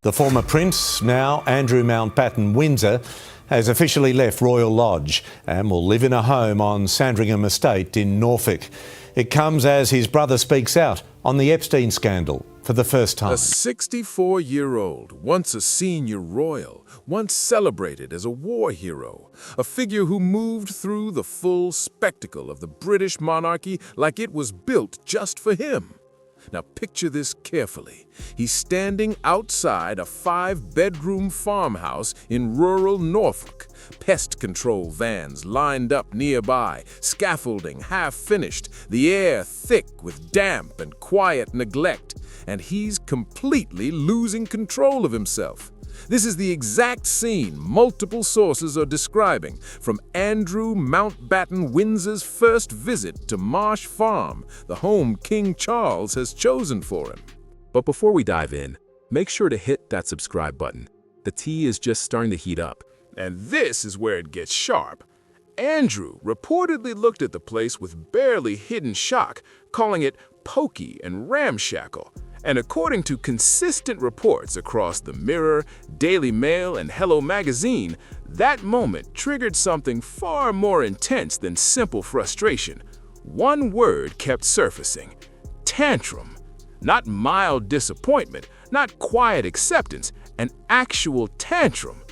The former Prince, now Andrew Mountbatten Windsor, has officially left Royal Lodge and will live in a home on Sandringham Estate in Norfolk. It comes as his brother speaks out on the Epstein scandal for the first time. A 64-year-old, once a senior royal, once celebrated as a war hero, a figure who moved through the full spectacle of the British monarchy like it was built just for him. Now picture this carefully. He's standing outside a 5-bedroom farmhouse in rural Norfolk. Pest control vans lined up nearby, scaffolding half-finished, the air thick with damp and quiet neglect, and he's completely losing control of himself. This is the exact scene multiple sources are describing from Andrew Mountbatten Windsor's first visit to Marsh Farm, the home King Charles has chosen for him. But before we dive in, make sure to hit that subscribe button. The tea is just starting to heat up. And this is where it gets sharp. Andrew reportedly looked at the place with barely hidden shock, calling it pokey and ramshackle. And according to consistent reports across the Mirror, Daily Mail, and Hello Magazine, that moment triggered something far more intense than simple frustration. One word kept surfacing: tantrum. Not mild disappointment, not quiet acceptance, an actual tantrum.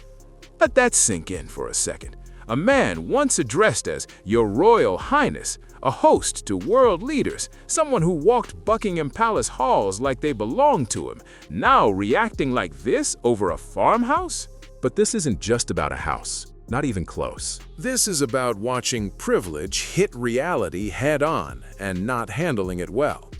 Let that sink in for a second. A man once addressed as Your Royal Highness, a host to world leaders, someone who walked Buckingham Palace halls like they belonged to him, now reacting like this over a farmhouse? But this isn't just about a house, not even close. This is about watching privilege hit reality head-on and not handling it well.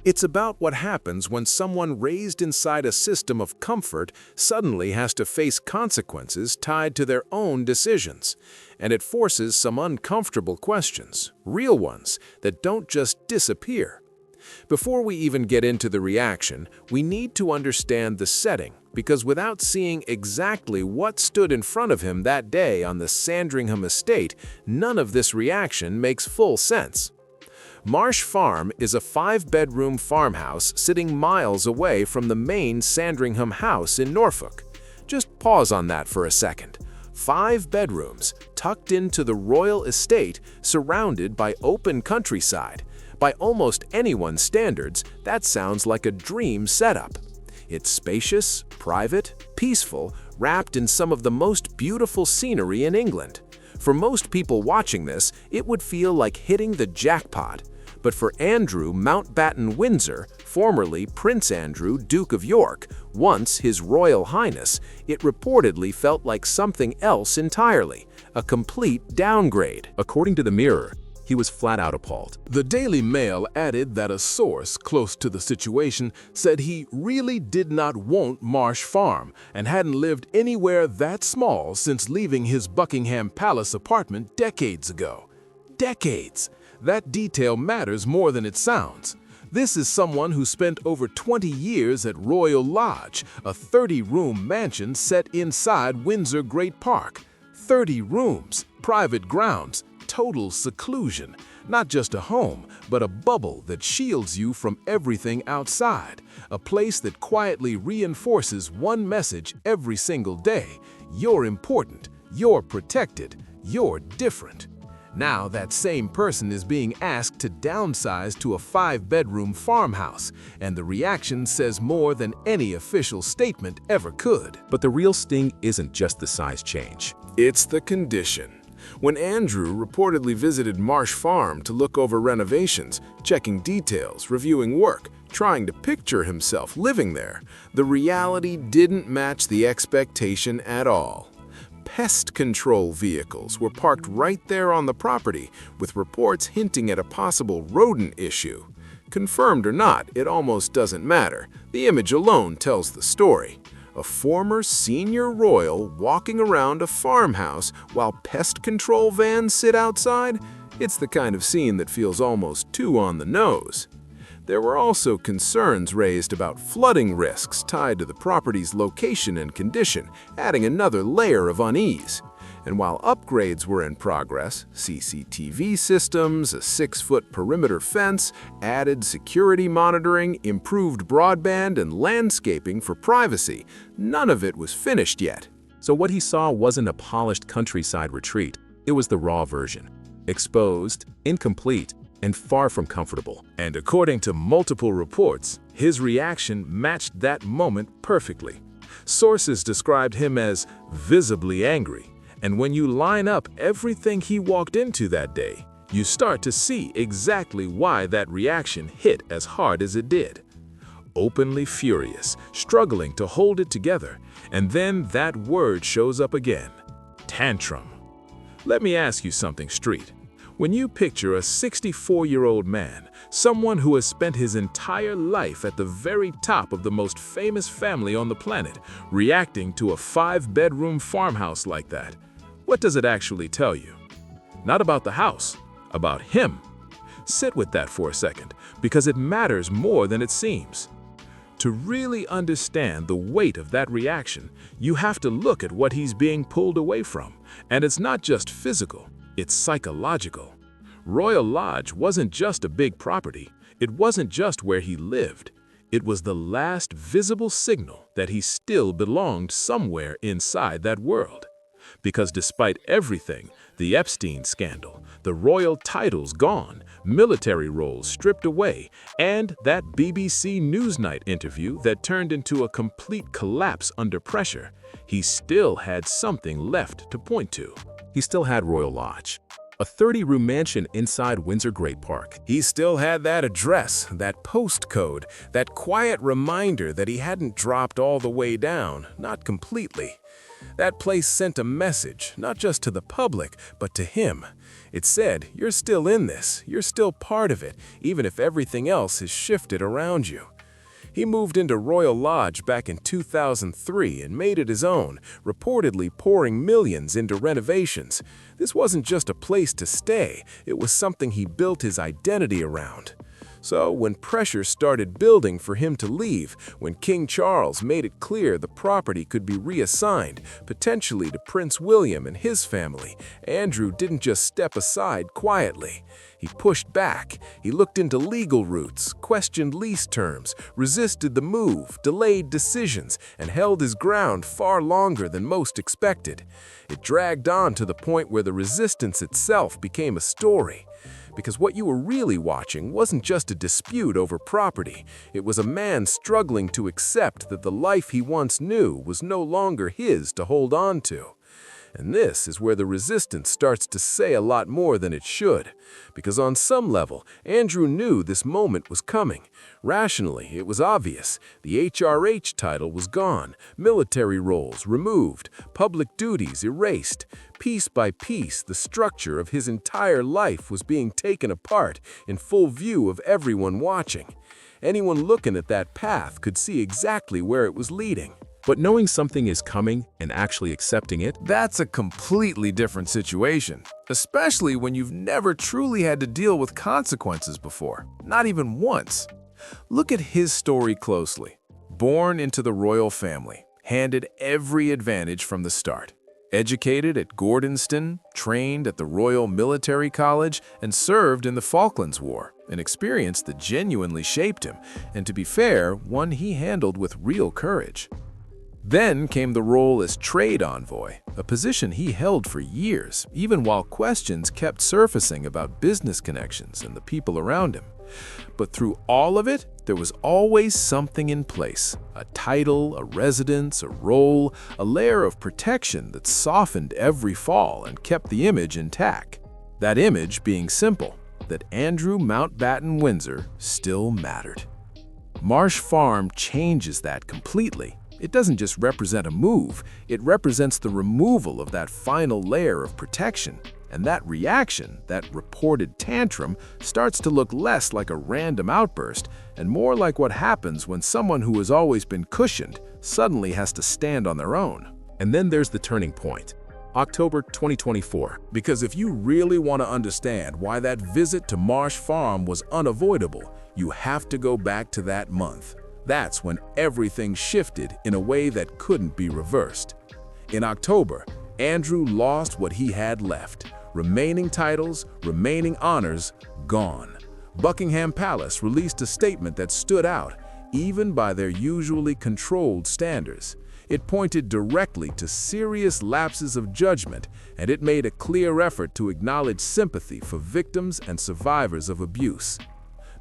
It's about what happens when someone raised inside a system of comfort suddenly has to face consequences tied to their own decisions. And it forces some uncomfortable questions, real ones, that don't just disappear. Before we even get into the reaction, we need to understand the setting, because without seeing exactly what stood in front of him that day on the Sandringham estate, none of this reaction makes full sense. Marsh Farm is a 5-bedroom farmhouse sitting miles away from the main Sandringham house in Norfolk. Just pause on that for a second. 5 bedrooms, tucked into the royal estate, surrounded by open countryside. By almost anyone's standards, that sounds like a dream setup. It's spacious, private, peaceful, wrapped in some of the most beautiful scenery in England. For most people watching this, it would feel like hitting the jackpot. But for Andrew Mountbatten Windsor, formerly Prince Andrew, Duke of York, once His Royal Highness, it reportedly felt like something else entirely, a complete downgrade. According to the Mirror, he was flat out appalled. The Daily Mail added that a source close to the situation said he really did not want Marsh Farm and hadn't lived anywhere that small since leaving his Buckingham Palace apartment decades ago. Decades! That detail matters more than it sounds. This is someone who spent over 20 years at Royal Lodge, a 30-room mansion set inside Windsor Great Park. 30 rooms, private grounds, total seclusion. Not just a home, but a bubble that shields you from everything outside. A place that quietly reinforces one message every single day: you're important, you're protected, you're different. Now that same person is being asked to downsize to a 5-bedroom farmhouse, and the reaction says more than any official statement ever could. But the real sting isn't just the size change. It's the condition. When Andrew reportedly visited Marsh Farm to look over renovations, checking details, reviewing work, trying to picture himself living there, the reality didn't match the expectation at all. Pest control vehicles were parked right there on the property, with reports hinting at a possible rodent issue. Confirmed or not, it almost doesn't matter. The image alone tells the story. A former senior royal walking around a farmhouse while pest control vans sit outside? It's the kind of scene that feels almost too on the nose. There were also concerns raised about flooding risks tied to the property's location and condition, adding another layer of unease. And while upgrades were in progress, CCTV systems, a 6-foot perimeter fence, added security monitoring, improved broadband, and landscaping for privacy, none of it was finished yet. So what he saw wasn't a polished countryside retreat, it was the raw version. Exposed, incomplete, and far from comfortable. And according to multiple reports, his reaction matched that moment perfectly. Sources described him as visibly angry. And when you line up everything he walked into that day, you start to see exactly why that reaction hit as hard as it did. Openly furious, struggling to hold it together, and then that word shows up again: tantrum. Let me ask you something, Street. When you picture a 64-year-old man, someone who has spent his entire life at the very top of the most famous family on the planet, reacting to a 5-bedroom farmhouse like that, what does it actually tell you? Not about the house, about him. Sit with that for a second, because it matters more than it seems. To really understand the weight of that reaction, you have to look at what he's being pulled away from. And it's not just physical, it's psychological. Royal Lodge wasn't just a big property. It wasn't just where he lived. It was the last visible signal that he still belonged somewhere inside that world. Because despite everything, the Epstein scandal, the royal titles gone, military roles stripped away, and that BBC Newsnight interview that turned into a complete collapse under pressure, he still had something left to point to. He still had Royal Lodge, a 30-room mansion inside Windsor Great Park. He still had that address, that postcode, that quiet reminder that he hadn't dropped all the way down, not completely. That place sent a message, not just to the public, but to him. It said, you're still in this, you're still part of it, even if everything else has shifted around you. He moved into Royal Lodge back in 2003 and made it his own, reportedly pouring millions into renovations. This wasn't just a place to stay, it was something he built his identity around. So when pressure started building for him to leave, when King Charles made it clear the property could be reassigned, potentially to Prince William and his family, Andrew didn't just step aside quietly. He pushed back, he looked into legal routes, questioned lease terms, resisted the move, delayed decisions, and held his ground far longer than most expected. It dragged on to the point where the resistance itself became a story. Because what you were really watching wasn't just a dispute over property. It was a man struggling to accept that the life he once knew was no longer his to hold on to. And this is where the resistance starts to say a lot more than it should. Because on some level, Andrew knew this moment was coming. Rationally, it was obvious. The HRH title was gone, military roles removed, public duties erased. Piece by piece, the structure of his entire life was being taken apart in full view of everyone watching. Anyone looking at that path could see exactly where it was leading. But knowing something is coming and actually accepting it, That's a completely different situation, especially when you've never truly had to deal with consequences before, not even once. Look at his story closely. Born into the royal family, handed every advantage from the start. Educated at Gordonston, trained at the Royal Military College, and served in the Falklands War, an experience that genuinely shaped him, and to be fair, one he handled with real courage. Then came the role as trade envoy, a position he held for years, even while questions kept surfacing about business connections and the people around him. But through all of it, there was always something in place: a title, a residence, a role, a layer of protection that softened every fall and kept the image intact. That image being simple, that Andrew Mountbatten Windsor still mattered. Marsh Farm changes that completely. It doesn't just represent a move, it represents the removal of that final layer of protection. And that reaction, that reported tantrum, starts to look less like a random outburst and more like what happens when someone who has always been cushioned suddenly has to stand on their own. and then there's the turning point. October 2024. Because if you really want to understand why that visit to Marsh Farm was unavoidable, you have to go back to that month. That's when everything shifted in a way that couldn't be reversed. In October, Andrew lost what he had left. Remaining titles, remaining honors, gone. Buckingham Palace released a statement that stood out, even by their usually controlled standards. It pointed directly to serious lapses of judgment, and it made a clear effort to acknowledge sympathy for victims and survivors of abuse.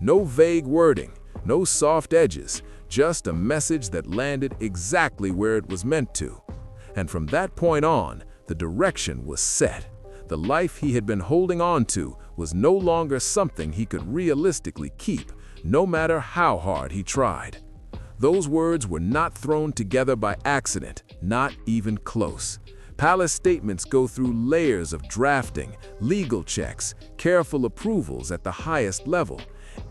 No vague wording, no soft edges, just a message that landed exactly where it was meant to. And from that point on, the direction was set. The life he had been holding on to was no longer something he could realistically keep, no matter how hard he tried. Those words were not thrown together by accident, not even close. Palace statements go through layers of drafting, legal checks, careful approvals at the highest level.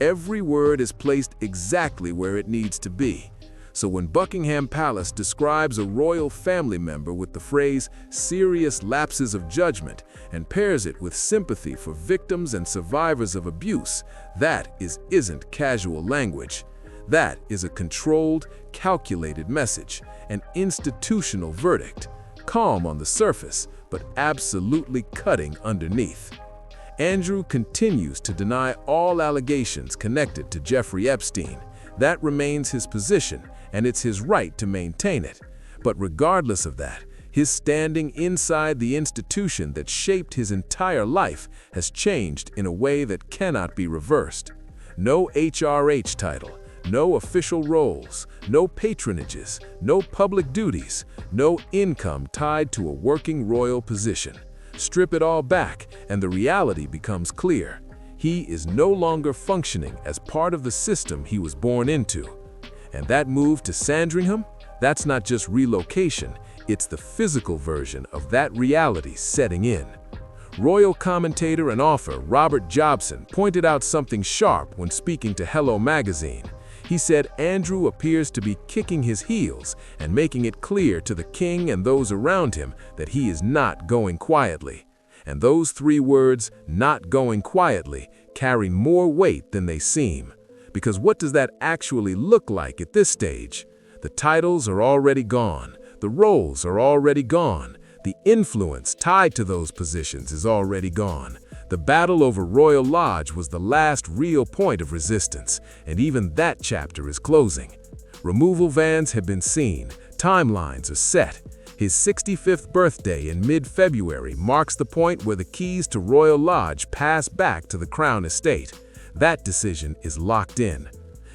Every word is placed exactly where it needs to be. So when Buckingham Palace describes a royal family member with the phrase "serious lapses of judgment" and pairs it with sympathy for victims and survivors of abuse, that isn't casual language. That is a controlled, calculated message, an institutional verdict, calm on the surface, but absolutely cutting underneath. Andrew continues to deny all allegations connected to Jeffrey Epstein. That remains his position, and it's his right to maintain it. But regardless of that, his standing inside the institution that shaped his entire life has changed in a way that cannot be reversed. No HRH title, no official roles, no patronages, no public duties, no income tied to a working royal position. Strip it all back, and the reality becomes clear. He is no longer functioning as part of the system he was born into. And that move to Sandringham, that's not just relocation, it's the physical version of that reality setting in. Royal commentator and author Robert Jobson pointed out something sharp when speaking to Hello magazine. He said Andrew appears to be kicking his heels and making it clear to the king and those around him that he is not going quietly. And those three words, "not going quietly," carry more weight than they seem. Because what does that actually look like at this stage? The titles are already gone. The roles are already gone. The influence tied to those positions is already gone. The battle over Royal Lodge was the last real point of resistance, and even that chapter is closing. Removal vans have been seen. Timelines are set. His 65th birthday in mid-February marks the point where the keys to Royal Lodge pass back to the Crown Estate. That decision is locked in.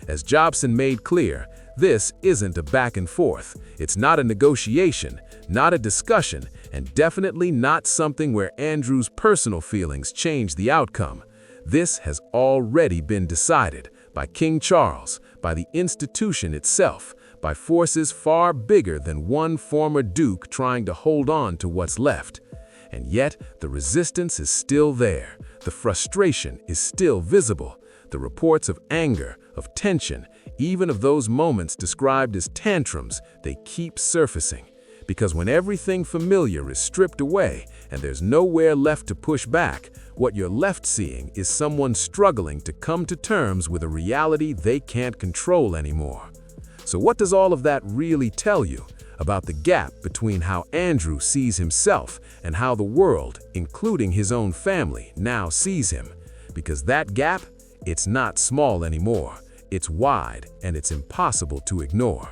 As Jobson made clear, this isn't a back and forth. It's not a negotiation, not a discussion, and definitely not something where Andrew's personal feelings change the outcome. This has already been decided by King Charles, by the institution itself, by forces far bigger than one former duke trying to hold on to what's left. And yet, the resistance is still there. The frustration is still visible. The reports of anger, of tension, even of those moments described as tantrums, they keep surfacing. Because when everything familiar is stripped away and there's nowhere left to push back, what you're left seeing is someone struggling to come to terms with a reality they can't control anymore. So what does all of that really tell you about the gap between how Andrew sees himself and how the world, including his own family, now sees him? Because that gap, it's not small anymore. It's wide, and it's impossible to ignore.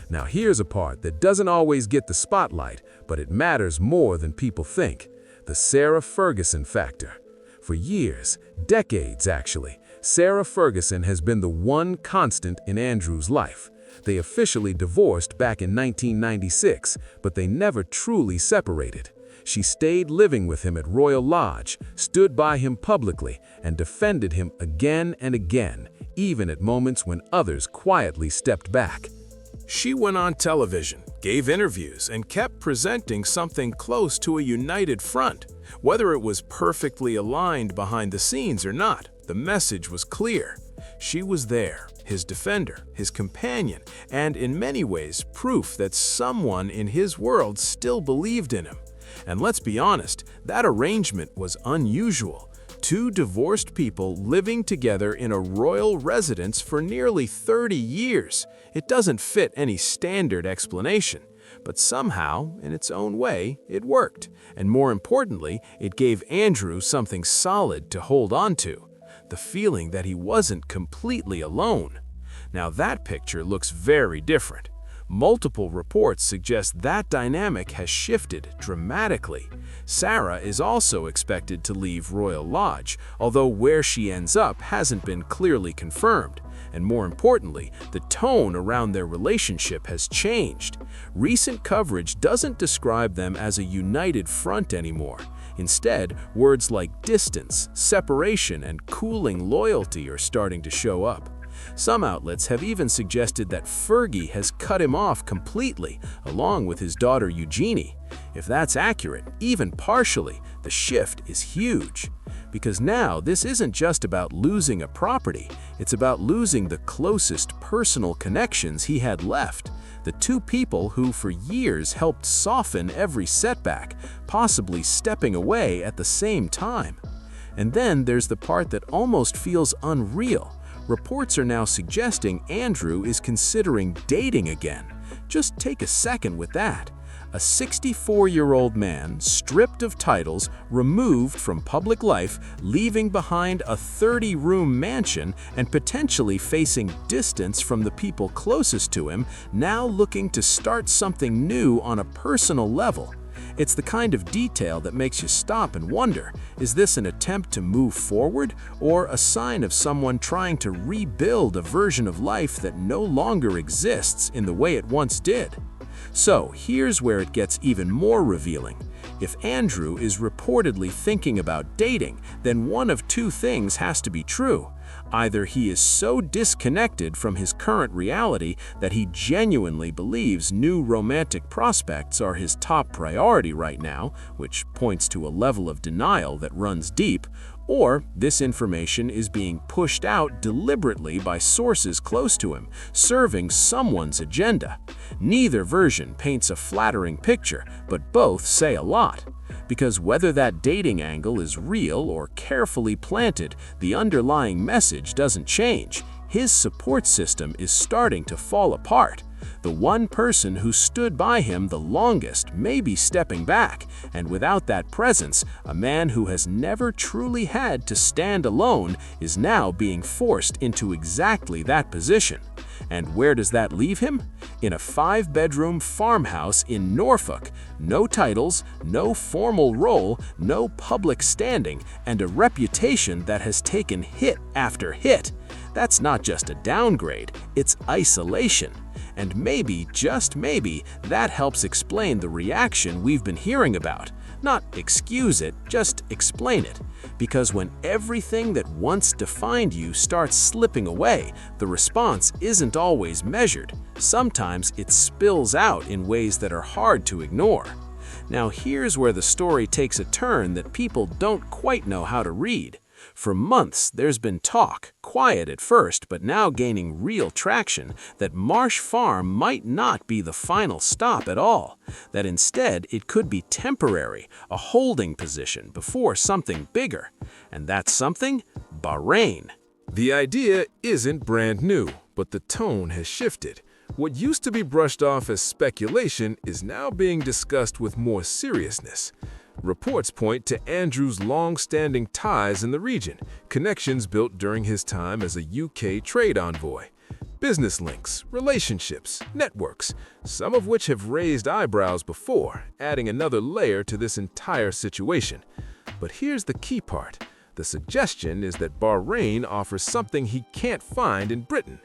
Now here's a part that doesn't always get the spotlight, but it matters more than people think: the Sarah Ferguson factor. For years, decades actually, Sarah Ferguson has been the one constant in Andrew's life. They officially divorced back in 1996, but they never truly separated. She stayed living with him at Royal Lodge, stood by him publicly, and defended him again and again, even at moments when others quietly stepped back. She went on television, gave interviews, and kept presenting something close to a united front. Whether it was perfectly aligned behind the scenes or not, the message was clear. She was there, his defender, his companion, and in many ways proof that someone in his world still believed in him. And let's be honest, that arrangement was unusual. Two divorced people living together in a royal residence for nearly 30 years. It doesn't fit any standard explanation. But somehow, in its own way, it worked. And more importantly, it gave Andrew something solid to hold on to, the feeling that he wasn't completely alone. Now that picture looks very different. Multiple reports suggest that dynamic has shifted dramatically. Sarah is also expected to leave Royal Lodge, although where she ends up hasn't been clearly confirmed. And more importantly, the tone around their relationship has changed. Recent coverage doesn't describe them as a united front anymore. Instead, words like distance, separation, and cooling loyalty are starting to show up. Some outlets have even suggested that Fergie has cut him off completely, along with his daughter Eugenie. If that's accurate, even partially, the shift is huge. Because now this isn't just about losing a property, it's about losing the closest personal connections he had left. The two people who for years helped soften every setback, possibly stepping away at the same time. And then there's the part that almost feels unreal. Reports are now suggesting Andrew is considering dating again. Just take a second with that. A 64-year-old man, stripped of titles, removed from public life, leaving behind a 30-room mansion and potentially facing distance from the people closest to him, now looking to start something new on a personal level. It's the kind of detail that makes you stop and wonder, is this an attempt to move forward or a sign of someone trying to rebuild a version of life that no longer exists in the way it once did? So here's where it gets even more revealing. If Andrew is reportedly thinking about dating, then one of two things has to be true. Either he is so disconnected from his current reality that he genuinely believes new romantic prospects are his top priority right now, which points to a level of denial that runs deep, or this information is being pushed out deliberately by sources close to him, serving someone's agenda. Neither version paints a flattering picture, but both say a lot. Because whether that dating angle is real or carefully planted, the underlying message doesn't change. His support system is starting to fall apart. The one person who stood by him the longest may be stepping back, and without that presence, a man who has never truly had to stand alone is now being forced into exactly that position. And where does that leave him? In a 5-bedroom farmhouse in Norfolk. No titles, no formal role, no public standing, and a reputation that has taken hit after hit. That's not just a downgrade, it's isolation. And maybe, just maybe, that helps explain the reaction we've been hearing about. Not excuse it, just explain it. Because when everything that once defined you starts slipping away, the response isn't always measured. Sometimes it spills out in ways that are hard to ignore. Now here's where the story takes a turn that people don't quite know how to read. For months, there's been talk, quiet at first but now gaining real traction, that Marsh Farm might not be the final stop at all, that instead it could be temporary, a holding position before something bigger. And that's something? Bahrain. The idea isn't brand new, but the tone has shifted. What used to be brushed off as speculation is now being discussed with more seriousness. Reports point to Andrew's long-standing ties in the region, connections built during his time as a UK trade envoy. Business links, relationships, networks, some of which have raised eyebrows before, adding another layer to this entire situation. But here's the key part. The suggestion is that Bahrain offers something he can't find in Britain.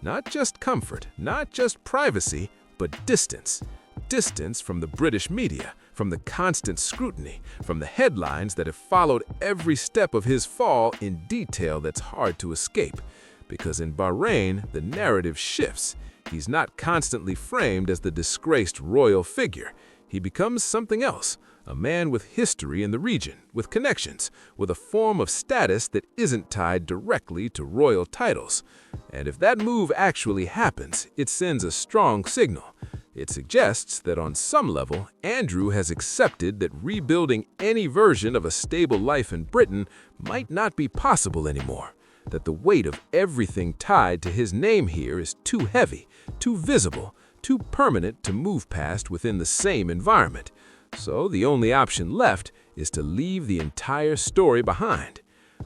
Not just comfort, not just privacy, but distance. Distance from the British media, from the constant scrutiny, from the headlines that have followed every step of his fall in detail that's hard to escape. Because in Bahrain, the narrative shifts. He's not constantly framed as the disgraced royal figure. He becomes something else, a man with history in the region, with connections, with a form of status that isn't tied directly to royal titles. And if that move actually happens, it sends a strong signal. It suggests that on some level, Andrew has accepted that rebuilding any version of a stable life in Britain might not be possible anymore, that the weight of everything tied to his name here is too heavy, too visible, too permanent to move past within the same environment. So the only option left is to leave the entire story behind.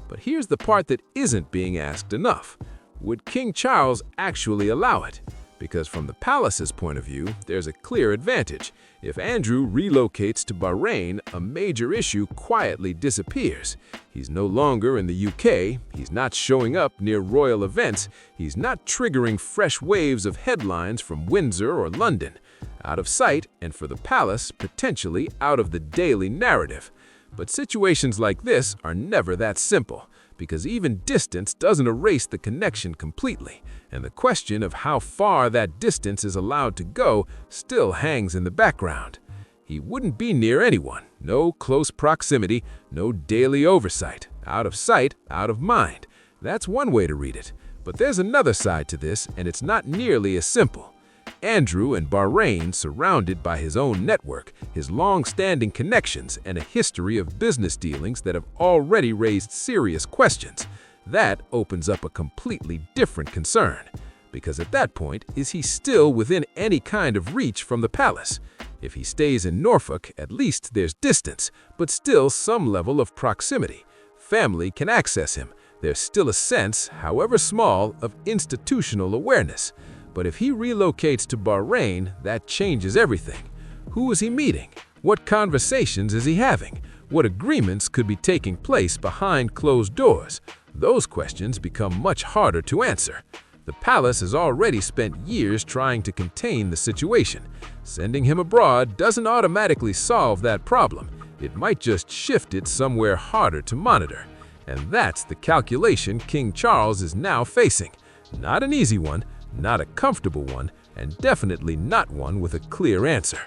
But here's the part that isn't being asked enough. Would King Charles actually allow it? Because from the palace's point of view, there's a clear advantage. If Andrew relocates to Bahrain, a major issue quietly disappears. He's no longer in the UK, he's not showing up near royal events, he's not triggering fresh waves of headlines from Windsor or London. Out of sight, and for the palace, potentially out of the daily narrative. But situations like this are never that simple, because even distance doesn't erase the connection completely, and the question of how far that distance is allowed to go still hangs in the background. He wouldn't be near anyone, no close proximity, no daily oversight, out of sight, out of mind. That's one way to read it, but there's another side to this, and it's not nearly as simple. Andrew in Bahrain, surrounded by his own network, his long-standing connections, and a history of business dealings that have already raised serious questions. That opens up a completely different concern. Because at that point, is he still within any kind of reach from the palace? If he stays in Norfolk, at least there's distance, but still some level of proximity. Family can access him. There's still a sense, however small, of institutional awareness. But if he relocates to Bahrain, that changes everything. Who is he meeting? What conversations is he having? What agreements could be taking place behind closed doors? Those questions become much harder to answer. The palace has already spent years trying to contain the situation. Sending him abroad doesn't automatically solve that problem. It might just shift it somewhere harder to monitor. And that's the calculation King Charles is now facing. Not an easy one, not a comfortable one, and definitely not one with a clear answer.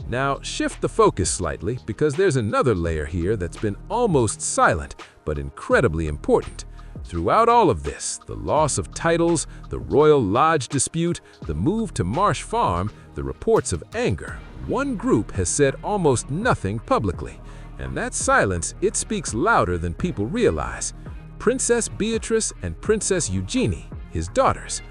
Now, shift the focus slightly, because there's another layer here that's been almost silent, but incredibly important. Throughout all of this, the loss of titles, the royal lodge dispute, the move to Marsh Farm, the reports of anger, one group has said almost nothing publicly. And that silence, it speaks louder than people realize. Princess Beatrice and Princess Eugenie, his daughters,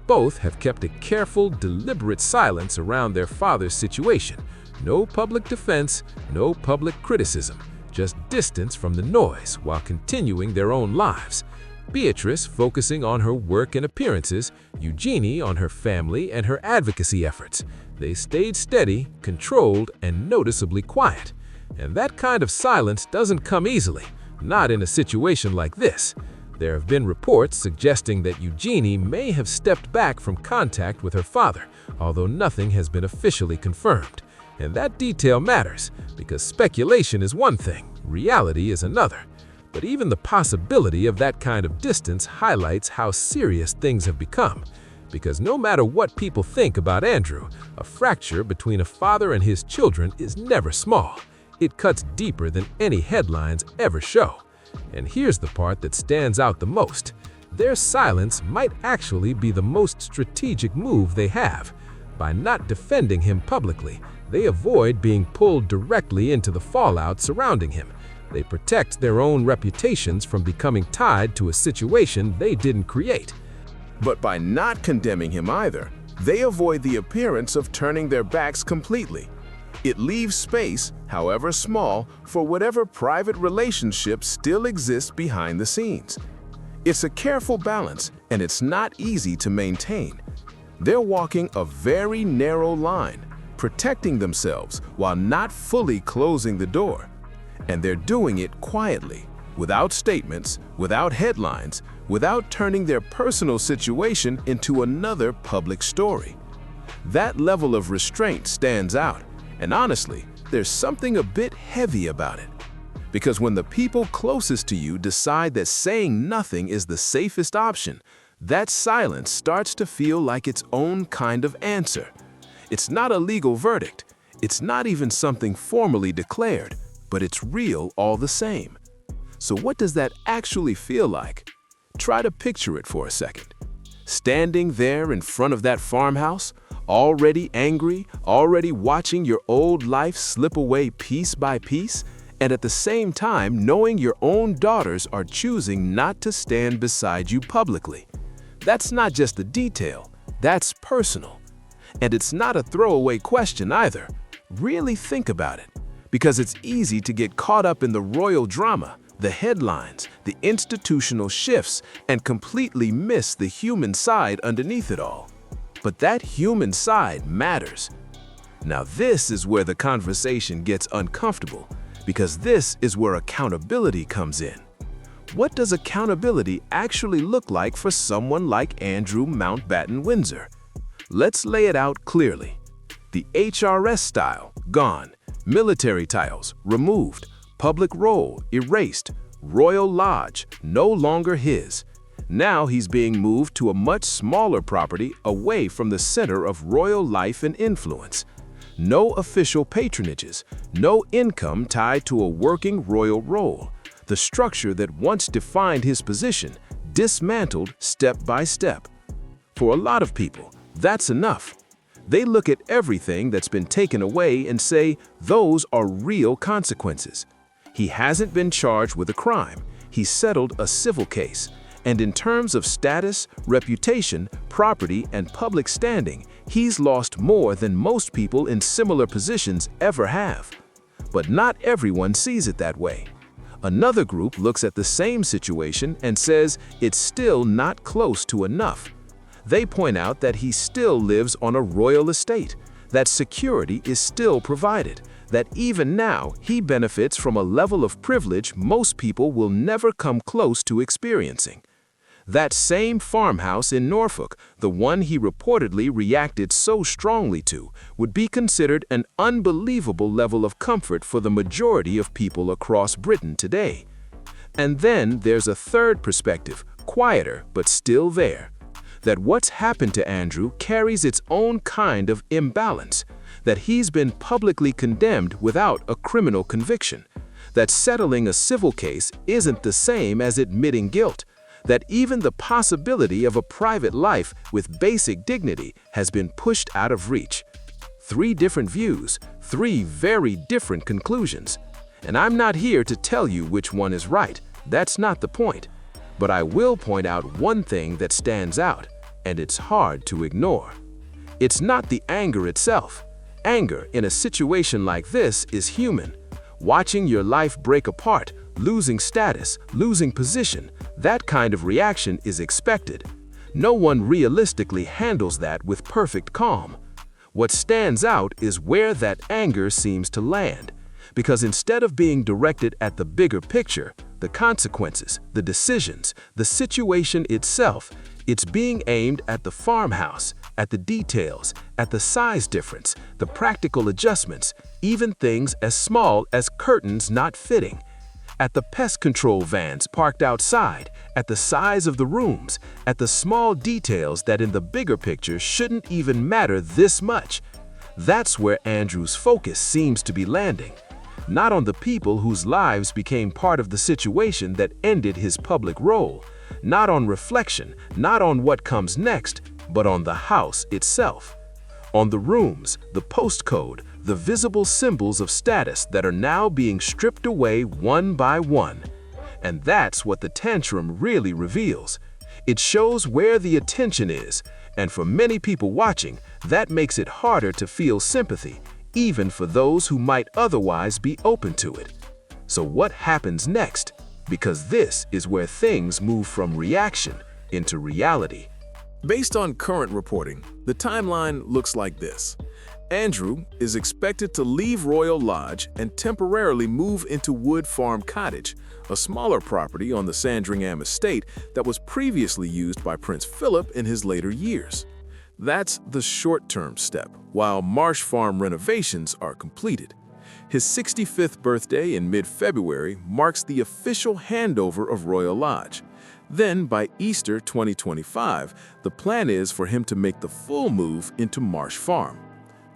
both have kept a careful, deliberate silence around their father's situation. No public defense, no public criticism, just distance from the noise while continuing their own lives. Beatrice focusing on her work and appearances, Eugenie on her family and her advocacy efforts. They stayed steady, controlled, and noticeably quiet. And that kind of silence doesn't come easily, not in a situation like this. There have been reports suggesting that Eugenie may have stepped back from contact with her father, although nothing has been officially confirmed. And that detail matters, because speculation is one thing, reality is another. But even the possibility of that kind of distance highlights how serious things have become. Because no matter what people think about Andrew, a fracture between a father and his children is never small. It cuts deeper than any headlines ever show. And here's the part that stands out the most. Their silence might actually be the most strategic move they have. By not defending him publicly, they avoid being pulled directly into the fallout surrounding him. They protect their own reputations from becoming tied to a situation they didn't create. But by not condemning him either, they avoid the appearance of turning their backs completely. It leaves space, however small, for whatever private relationships still exist behind the scenes. It's a careful balance, and it's not easy to maintain. They're walking a very narrow line, protecting themselves while not fully closing the door. And they're doing it quietly, without statements, without headlines, without turning their personal situation into another public story. That level of restraint stands out. And honestly, there's something a bit heavy about it. Because when the people closest to you decide that saying nothing is the safest option, that silence starts to feel like its own kind of answer. It's not a legal verdict. It's not even something formally declared, but it's real all the same. So what does that actually feel like? Try to picture it for a second. Standing there in front of that farmhouse, already angry, already watching your old life slip away piece by piece, and at the same time knowing your own daughters are choosing not to stand beside you publicly. That's not just a detail, that's personal. And it's not a throwaway question either. Really think about it, because it's easy to get caught up in the royal drama, the headlines, the institutional shifts, and completely miss the human side underneath it all. But that human side matters. Now this is where the conversation gets uncomfortable, because this is where accountability comes in. What does accountability actually look like for someone like Andrew Mountbatten Windsor? Let's lay it out clearly. The HRS style, gone. Military titles, removed. Public role, erased. Royal Lodge, no longer his. Now he's being moved to a much smaller property away from the center of royal life and influence. No official patronages, no income tied to a working royal role. The structure that once defined his position, dismantled step by step. For a lot of people, that's enough. They look at everything that's been taken away and say, those are real consequences. He hasn't been charged with a crime. He settled a civil case. And in terms of status, reputation, property, and public standing, he's lost more than most people in similar positions ever have. But not everyone sees it that way. Another group looks at the same situation and says it's still not close to enough. They point out that he still lives on a royal estate, that security is still provided, that even now he benefits from a level of privilege most people will never come close to experiencing. That same farmhouse in Norfolk, the one he reportedly reacted so strongly to, would be considered an unbelievable level of comfort for the majority of people across Britain today. And then there's a third perspective, quieter but still there, that what's happened to Andrew carries its own kind of imbalance, that he's been publicly condemned without a criminal conviction, that settling a civil case isn't the same as admitting guilt, that even the possibility of a private life with basic dignity has been pushed out of reach. 3 different views, 3 very different conclusions. And I'm not here to tell you which one is right, that's not the point. But I will point out one thing that stands out, and it's hard to ignore. It's not the anger itself. Anger in a situation like this is human. Watching your life break apart, losing status, losing position, that kind of reaction is expected. No one realistically handles that with perfect calm. What stands out is where that anger seems to land, because instead of being directed at the bigger picture, the consequences, the decisions, the situation itself, it's being aimed at the farmhouse, at the details, at the size difference, the practical adjustments, even things as small as curtains not fitting. At the pest control vans parked outside, at the size of the rooms, at the small details that in the bigger picture shouldn't even matter this much. That's where Andrew's focus seems to be landing. Not on the people whose lives became part of the situation that ended his public role. Not on reflection, not on what comes next, but on the house itself. On the rooms, the postcode, the visible symbols of status that are now being stripped away one by one. And that's what the tantrum really reveals. It shows where the attention is, and for many people watching, that makes it harder to feel sympathy, even for those who might otherwise be open to it. So what happens next? Because this is where things move from reaction into reality. Based on current reporting, the timeline looks like this. Andrew is expected to leave Royal Lodge and temporarily move into Wood Farm Cottage, a smaller property on the Sandringham estate that was previously used by Prince Philip in his later years. That's the short-term step, while Marsh Farm renovations are completed. His 65th birthday in mid-February marks the official handover of Royal Lodge. Then, by Easter 2025, the plan is for him to make the full move into Marsh Farm.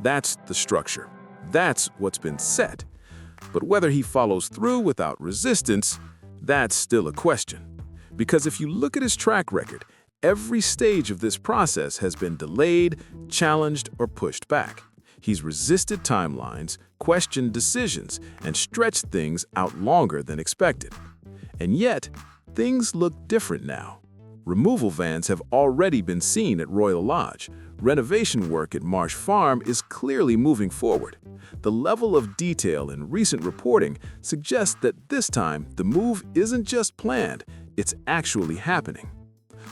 That's the structure. That's what's been set. But whether he follows through without resistance, that's still a question. Because if you look at his track record, every stage of this process has been delayed, challenged, or pushed back. He's resisted timelines, questioned decisions, and stretched things out longer than expected. And yet, things look different now. Removal vans have already been seen at Royal Lodge. Renovation work at Marsh Farm is clearly moving forward. The level of detail in recent reporting suggests that this time the move isn't just planned, it's actually happening.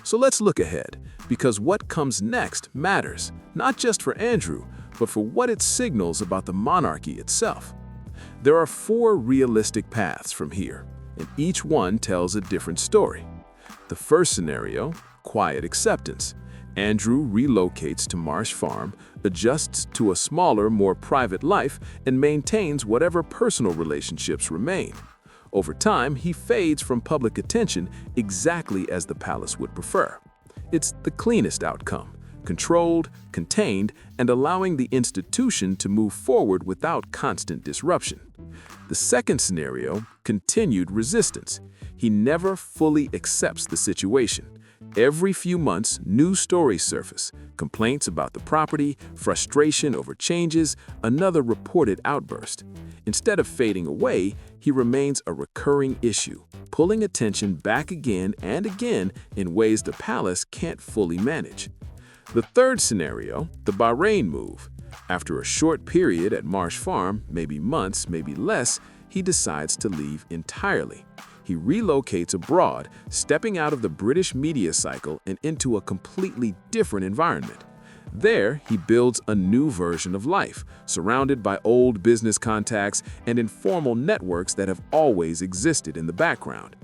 So let's look ahead, because what comes next matters, not just for Andrew, but for what it signals about the monarchy itself. There are 4 realistic paths from here, and each one tells a different story. The first scenario, quiet acceptance. Andrew relocates to Marsh Farm, adjusts to a smaller, more private life, and maintains whatever personal relationships remain. Over time, he fades from public attention exactly as the palace would prefer. It's the cleanest outcome, controlled, contained, and allowing the institution to move forward without constant disruption. The second scenario, continued resistance. He never fully accepts the situation. Every few months, new stories surface, complaints about the property, frustration over changes, another reported outburst. Instead of fading away, he remains a recurring issue, pulling attention back again and again in ways the palace can't fully manage. The third scenario, the Bahrain move. After a short period at Marsh Farm, maybe months, maybe less, he decides to leave entirely. He relocates abroad, stepping out of the British media cycle and into a completely different environment. There, he builds a new version of life, surrounded by old business contacts and informal networks that have always existed in the background.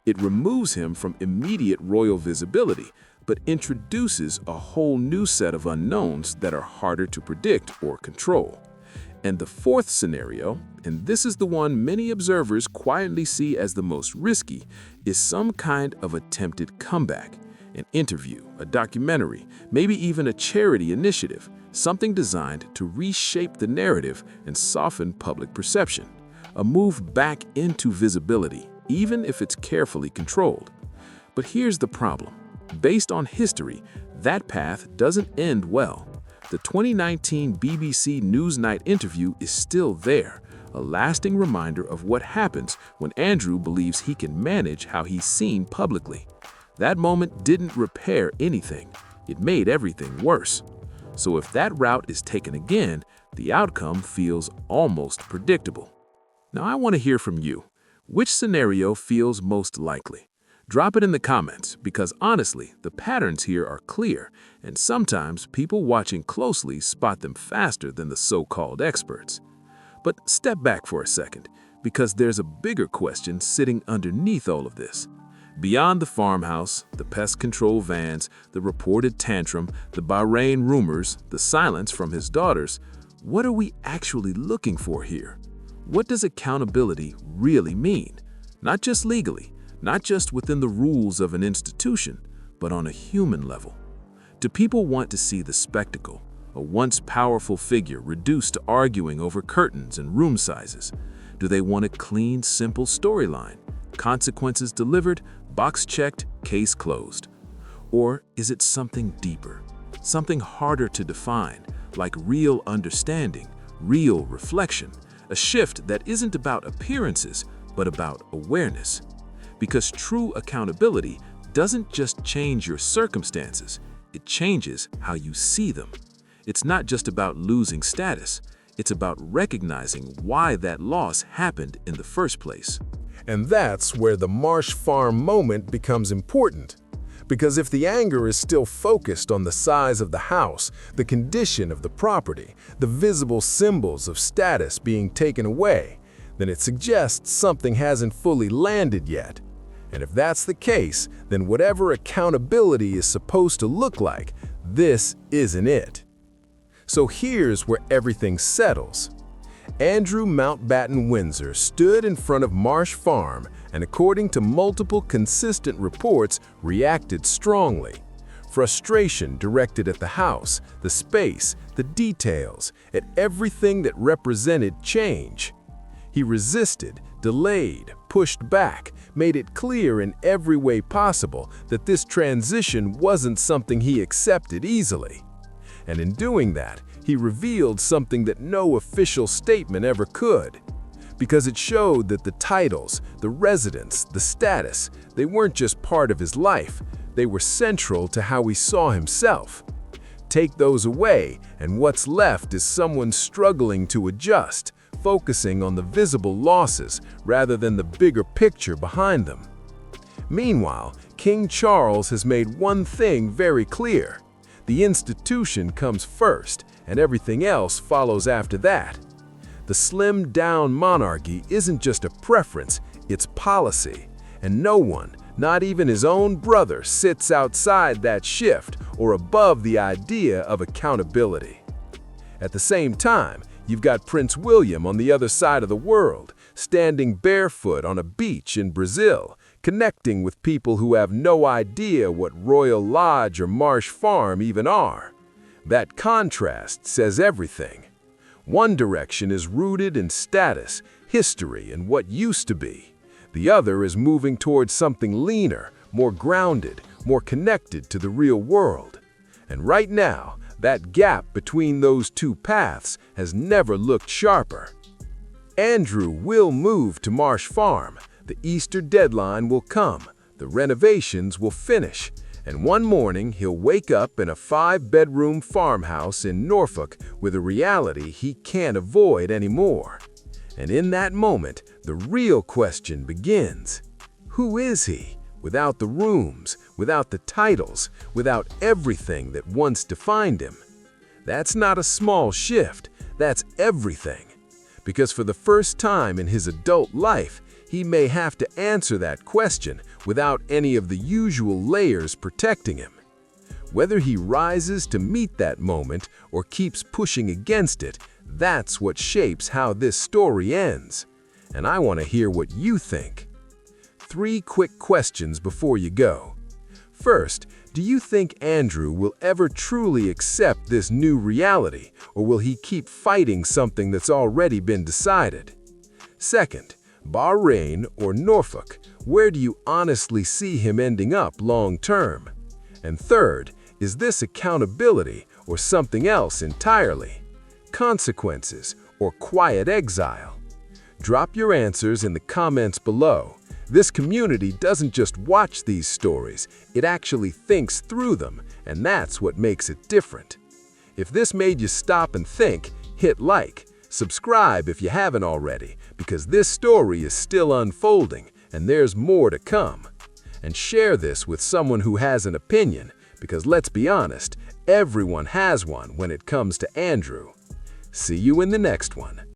It removes him from immediate royal visibility, but introduces a whole new set of unknowns that are harder to predict or control. And the fourth scenario, and this is the one many observers quietly see as the most risky, is some kind of attempted comeback. An interview, a documentary, maybe even a charity initiative, something designed to reshape the narrative and soften public perception. A move back into visibility, even if it's carefully controlled. But here's the problem. Based on history, that path doesn't end well. The 2019 BBC Newsnight interview is still there, a lasting reminder of what happens when Andrew believes he can manage how he's seen publicly. That moment didn't repair anything, it made everything worse. So if that route is taken again, the outcome feels almost predictable. Now I want to hear from you. Which scenario feels most likely? Drop it in the comments, because honestly, the patterns here are clear, and sometimes people watching closely spot them faster than the so-called experts. But step back for a second, because there's a bigger question sitting underneath all of this. Beyond the farmhouse, the pest control vans, the reported tantrum, the Bahrain rumors, the silence from his daughters, what are we actually looking for here? What does accountability really mean? Not just legally, not just within the rules of an institution, but on a human level. Do people want to see the spectacle, a once powerful figure reduced to arguing over curtains and room sizes? Do they want a clean, simple storyline? Consequences delivered, box checked, case closed. Or is it something deeper, something harder to define, like real understanding, real reflection, a shift that isn't about appearances, but about awareness? Because true accountability doesn't just change your circumstances, it changes how you see them. It's not just about losing status, it's about recognizing why that loss happened in the first place. And that's where the Marsh Farm moment becomes important. Because if the anger is still focused on the size of the house, the condition of the property, the visible symbols of status being taken away, then it suggests something hasn't fully landed yet. And if that's the case, then whatever accountability is supposed to look like, this isn't it. So here's where everything settles. Andrew Mountbatten Windsor stood in front of Marsh Farm and, according to multiple consistent reports, reacted strongly. Frustration directed at the house, the space, the details, at everything that represented change. He resisted, delayed, pushed back, made it clear in every way possible that this transition wasn't something he accepted easily. And in doing that, he revealed something that no official statement ever could. Because it showed that the titles, the residence, the status, they weren't just part of his life, they were central to how he saw himself. Take those away, and what's left is someone struggling to adjust, focusing on the visible losses rather than the bigger picture behind them. Meanwhile, King Charles has made one thing very clear. The institution comes first, and everything else follows after that. The slimmed-down monarchy isn't just a preference, it's policy, and no one, not even his own brother, sits outside that shift or above the idea of accountability. At the same time, you've got Prince William on the other side of the world, standing barefoot on a beach in Brazil, connecting with people who have no idea what Royal Lodge or Marsh Farm even are. That contrast says everything. One direction is rooted in status, history, and what used to be. The other is moving towards something leaner, more grounded, more connected to the real world. And right now, that gap between those two paths has never looked sharper. Andrew will move to Marsh Farm. The Easter deadline will come, the renovations will finish, and one morning he'll wake up in a 5-bedroom farmhouse in Norfolk with a reality he can't avoid anymore. And in that moment, the real question begins. Who is he? Without the rooms, without the titles, without everything that once defined him. That's not a small shift, that's everything. Because for the first time in his adult life, he may have to answer that question without any of the usual layers protecting him. Whether he rises to meet that moment or keeps pushing against it, that's what shapes how this story ends. And I want to hear what you think. 3 quick questions before you go. First, do you think Andrew will ever truly accept this new reality, or will he keep fighting something that's already been decided? Second, Bahrain or Norfolk, where do you honestly see him ending up long term? And third, is this accountability or something else entirely? Consequences or quiet exile? Drop your answers in the comments below. This community doesn't just watch these stories, it actually thinks through them, and that's what makes it different. If this made you stop and think, hit like. Subscribe if you haven't already, because this story is still unfolding and there's more to come. And share this with someone who has an opinion, because let's be honest, everyone has one when it comes to Andrew. See you in the next one.